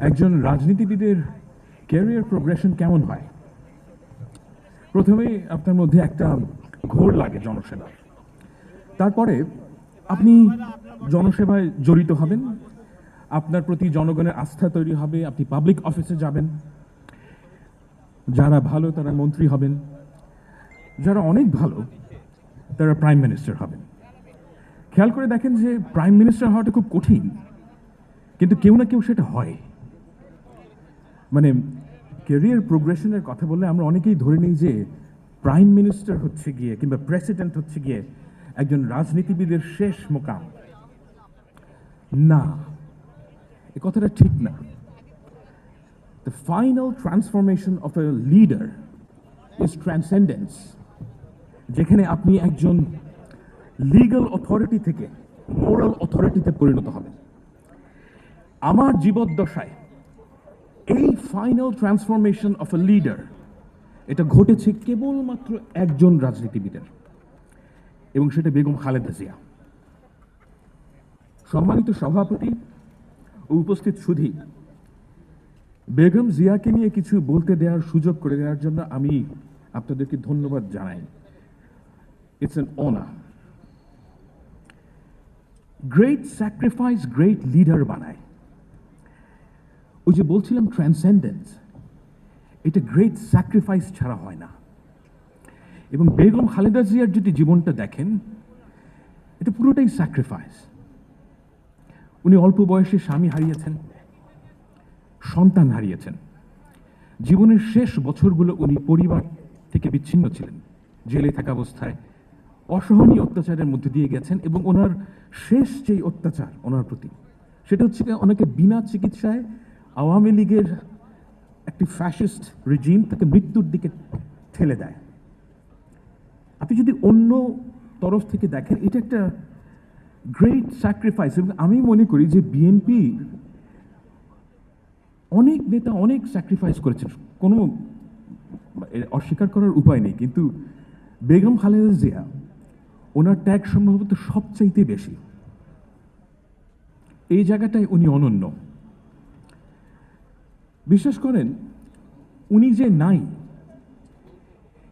একজন রাজনীতিবিদের career progression কেমন হয়? প্রথমেই আপনার মধ্যে একটা ঘোর লাগে জনসেবার। তারপরে আপনি জনসেবায় জড়িত হবেন, আপনার প্রতি জনগণের আস্থা তৈরি হবে, আপনি পাবলিক অফিসে যাবেন, যারা ভালো তারা মন্ত্রী হবেন, যারা অনেক ভালো তারা প্রাইম মিনিস্টার হবেন। খেয়াল করে দেখেন যে প্রাইম মিনিস্টার হওয়াটা খুব কঠিন, কিন্তু কেউ না কেউ সেটা হয়। মানে ক্যারিয়ার প্রোগ্রেশনের কথা বললে আমরা অনেকেই ধরে নিই যে প্রাইম মিনিস্টার হচ্ছে গিয়ে কিংবা প্রেসিডেন্ট হচ্ছে গিয়ে একজন রাজনীতিবিদের শেষ মোকাম। না, এ কথাটা ঠিক না। The final transformation of a leader is transcendence, যেখানে আপনি একজন লিগ্যাল অথরিটি থেকে মোরাল অথরিটিতে পরিণত হবেন। আমার জীবদ্দশায় এই final transformation of a leader এটা ঘটেছে কেবলমাত্র একজন রাজনীতিবিদের, এবং সেটা বেগম খালেদা জিয়া। সম্মানিত সভাপতি ও উপস্থিত সুধী, বেগম জিয়াকে নিয়ে কিছু বলতে দেওয়ার সুযোগ করে দেওয়ার জন্য আমি আপনাদেরকে ধন্যবাদ জানাই। It's an honour. Great sacrifice great leader বানায়। ওই যে বলছিলাম ট্রান্সেন্ডেন্স, এটা গ্রেট স্যাক্রিফাইস ছাড়া হয় না। এবং বেগম খালেদা জিয়ার যদি জীবনটা দেখেন, এটা পুরোটাই স্যাক্রিফাইস। উনি অল্প বয়সে স্বামী হারিয়েছেন, সন্তান হারিয়েছেন। জীবনের শেষ বছরগুলো উনি পরিবার থেকে বিচ্ছিন্ন ছিলেন, জেলে থাকা অবস্থায় অসহনীয় অত্যাচারের মধ্যে দিয়ে গেছেন। এবং ওনার শেষ যেই অত্যাচার ওনার প্রতি, সেটা হচ্ছে ওনাকে বিনা চিকিৎসায় আওয়ামী লীগের একটি ফ্যাসিস্ট রেজিম তাকে মৃত্যুর দিকে ঠেলে দেয়। আপনি যদি অন্য তরফ থেকে দেখেন, এটা একটা গ্রেট স্যাক্রিফাইস। এবং আমি মনে করি যে বিএনপি অনেক নেতা অনেক স্যাক্রিফাইস করেছেন, কোনো অস্বীকার করার উপায় নেই, কিন্তু বেগম খালেদা জিয়া ওনার ত্যাগ সম্ভবত সবচাইতে বেশি। এই জায়গাটায় উনি অনন্য। বিশ্বাস করেন, উনি যে নাই,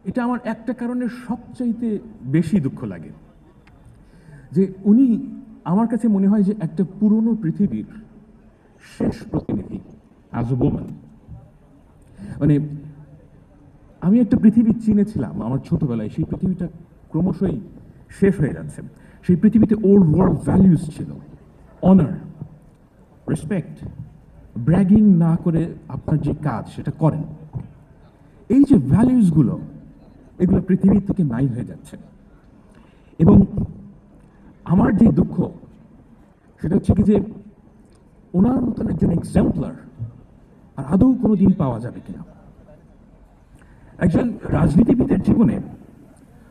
এটা আমার একটা কারণে সবচাইতে বেশি দুঃখ লাগে, যে উনি আমার কাছে মনে হয় যে একটা পুরনো পৃথিবীর শেষ প্রতিনিধি, অ্যাজ এ ওম্যান। মানে আমি একটা পৃথিবী চিনেছিলাম আমার ছোটবেলায়, সেই পৃথিবীটা ক্রমশই শেষ হয়ে যাচ্ছে। সেই পৃথিবীতে ওল্ড ওয়ার্ল্ড ভ্যালিউজ ছিল, অনার, রেসপেক্ট, ব্র্যাগিং না করে আপনার যে কাজ সেটা করেন। এই যে ভ্যালিউজগুলো, এগুলো পৃথিবী থেকে নাই হয়ে যাচ্ছে। এবং আমার যে দুঃখ সেটা হচ্ছে কি যে ওনার মতন একজন এক্সাম্পলার আর আদৌ কোনো দিন পাওয়া যাবে কিনা। একজন রাজনীতিবিদের জীবনে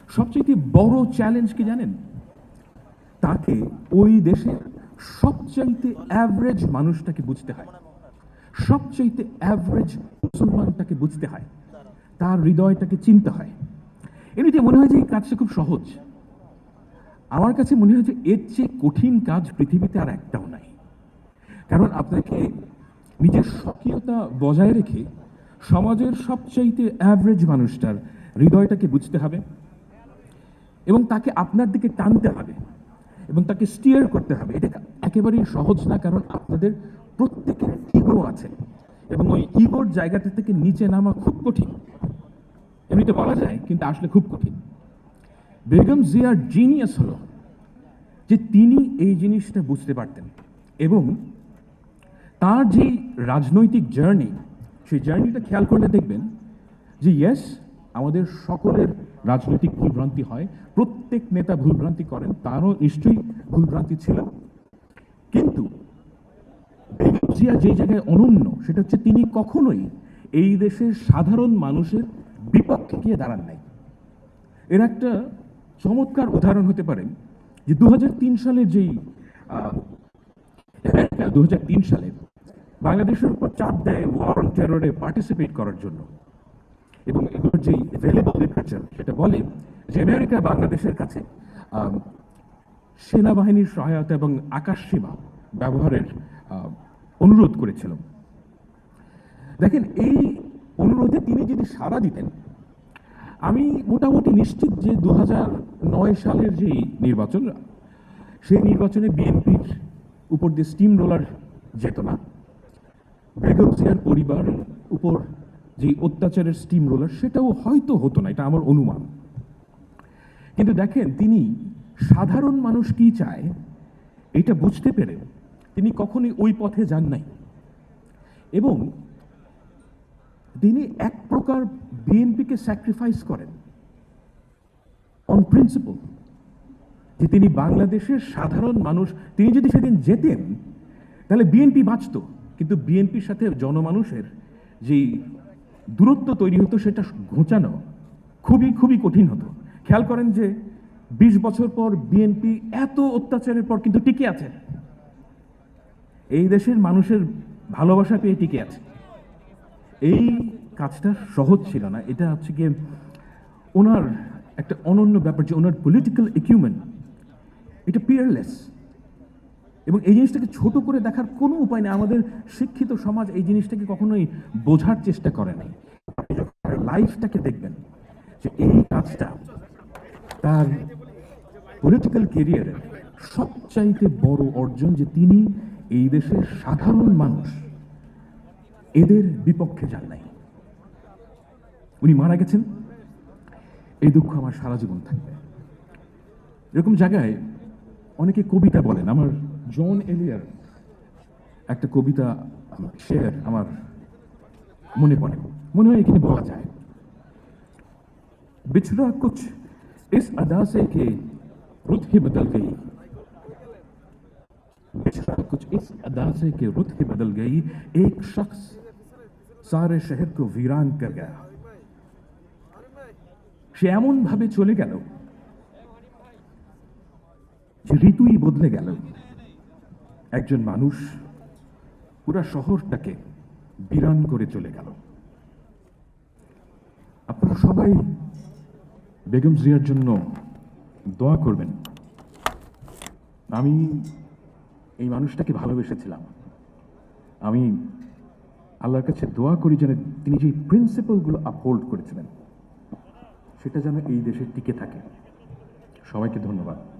সবচেয়ে বড় চ্যালেঞ্জ কি জানেন? তাকে ওই দেশের সবচাইতে অ্যাভারেজ মানুষটাকে বুঝতে হয়, সবচাইতে অ্যাভারেজ মুসলমানটাকে বুঝতে হয়, তার হৃদয়টাকে চিনতে হয়। এমনিতে মনে হয় যে এই কাজটা খুব সহজ। আমার কাছে মনে হয় যে এর চেয়ে কঠিন কাজ পৃথিবীতে আর একটাও নাই। কারণ আপনাকে নিজের স্বকীয়তা বজায় রেখে সমাজের সবচাইতে অ্যাভারেজ মানুষটার হৃদয়টাকে বুঝতে হবে, এবং তাকে আপনার দিকে টানতে হবে, এবং তাকে স্টিয়ার করতে হবে। এটা একেবারেই সহজ না, কারণ আপনাদের প্রত্যেকের ইগো আছে, এবং ওই ইগোর জায়গাটা থেকে নিচে নামা খুব কঠিন। এমনিতে বলা যায়, কিন্তু আসলে খুব কঠিন। বেগম জিয়ার জিনিয়াস হলো যে তিনি এই জিনিসটা বুঝতে পারতেন, এবং তার যে রাজনৈতিক জার্নি, সেই জার্নিটা খেয়াল করলে দেখবেন যে ইয়েস, আমাদের সকলের রাজনৈতিক ভুলভ্রান্তি হয়, প্রত্যেক নেতা ভুলভ্রান্তি করেন, তারও নিশ্চয়ই ভুলভ্রান্তি ছিল। কিন্তু বেগম জিয়া যে জায়গায় অনন্য, সেটা হচ্ছে তিনি কখনোই এই দেশের সাধারণ মানুষের বিপক্ষে গিয়ে দাঁড়ান নাই। এর একটা চমৎকার উদাহরণ হতে পারে যে 2003 সালের যেই 2003 সালে বাংলাদেশের উপর চাপ দেয় ওয়ার অন টেররে পার্টিসিপেট করার জন্য, এবং এগুলোর যেই অ্যাভেলেবল লিটারেচার সেটা বলে যে আমেরিকা বাংলাদেশের কাছে সেনাবাহিনীর সহায়তা এবং আকাশ সীমা ব্যবহারের অনুরোধ করেছিল। দেখেন, এই অনুরোধে তিনি যদি সাড়া দিতেন, আমি মোটামুটি নিশ্চিত যে 2009 সালের যেই নির্বাচন, সেই নির্বাচনে বিএনপির উপর দিয়ে স্টিম রোলার যেত না। বেগম জিয়ার পরিবারের উপর যে অত্যাচারের স্টিম রোলার, সেটাও হয়তো হতো না, এটা আমার অনুমান। কিন্তু দেখেন, তিনি সাধারণ মানুষ কি চায় এটা বুঝতে পেরে তিনি কখনোই ওই পথে যান নাই, এবং তিনি এক প্রকার বিএনপিকে স্যাক্রিফাইস করেন অন প্রিন্সিপল, যে তিনি বাংলাদেশের সাধারণ মানুষ, তিনি যদি সেদিন যেতেন তাহলে বিএনপি বাঁচত, কিন্তু বিএনপির সাথে জনমানুষের যেই দূরত্ব তৈরি হতো সেটা ঘোচানো খুবই খুবই কঠিন হতো। খেয়াল করেন যে 20 বছর পর বিএনপি এত অত্যাচারের পর কিন্তু টিকে আছে, এই দেশের মানুষের ভালোবাসা পেয়ে টিকে আছে। এই কাজটা সহজ ছিল না। এটা হচ্ছে গিয়ে ওনার একটা অনন্য ব্যাপার, যে ওনার পলিটিক্যাল একিউমেন্ট এটা পিয়ারলেস, এবং এই জিনিসটাকে ছোট করে দেখার কোনো উপায় নেই। আমাদের শিক্ষিত সমাজ এই জিনিসটাকে কখনোই বোঝার চেষ্টা করে নাই। আপনি যখন লাইফটাকে দেখবেন, যে এই কাজটা তার পলিটিক্যাল কেরিয়ারের সবচাইতে বড় অর্জন, যে তিনি এই দেশের সাধারণ মানুষ এদের বিপক্ষে যান নাই। উনি মারা গেছেন, এই দুঃখ আমার সারা জীবন থাকবে। এরকম জায়গায় অনেকে কবিতা বলেন। আমার জন এলিয়ার একটা কবিতা শেয়ার আমার মনে হয় এখানে বলা যায়, बिछड़ा कुछ इस अदा से के रुत ही बदल गई, बिछड़ा कुछ इस अदा से के रुत ही बदल गई, एक शख्स सारे शहर को वीरान कर गया। সে এমন ভাবে চলে গেল যে ঋতুই বদলে গেল। একজন মানুষ পুরা শহরটাকে বিরান করে চলে গেল। আপনারা সবাই বেগম জিয়ার জন্য দোয়া করবেন। আমি এই মানুষটাকে ভালোবেসেছিলাম। আমি আল্লাহর কাছে দোয়া করি যেন তিনি যে প্রিন্সিপালগুলো আপহোল্ড করেছিলেন সেটা যেন এই দেশে টিকে থাকে। সবাইকে ধন্যবাদ।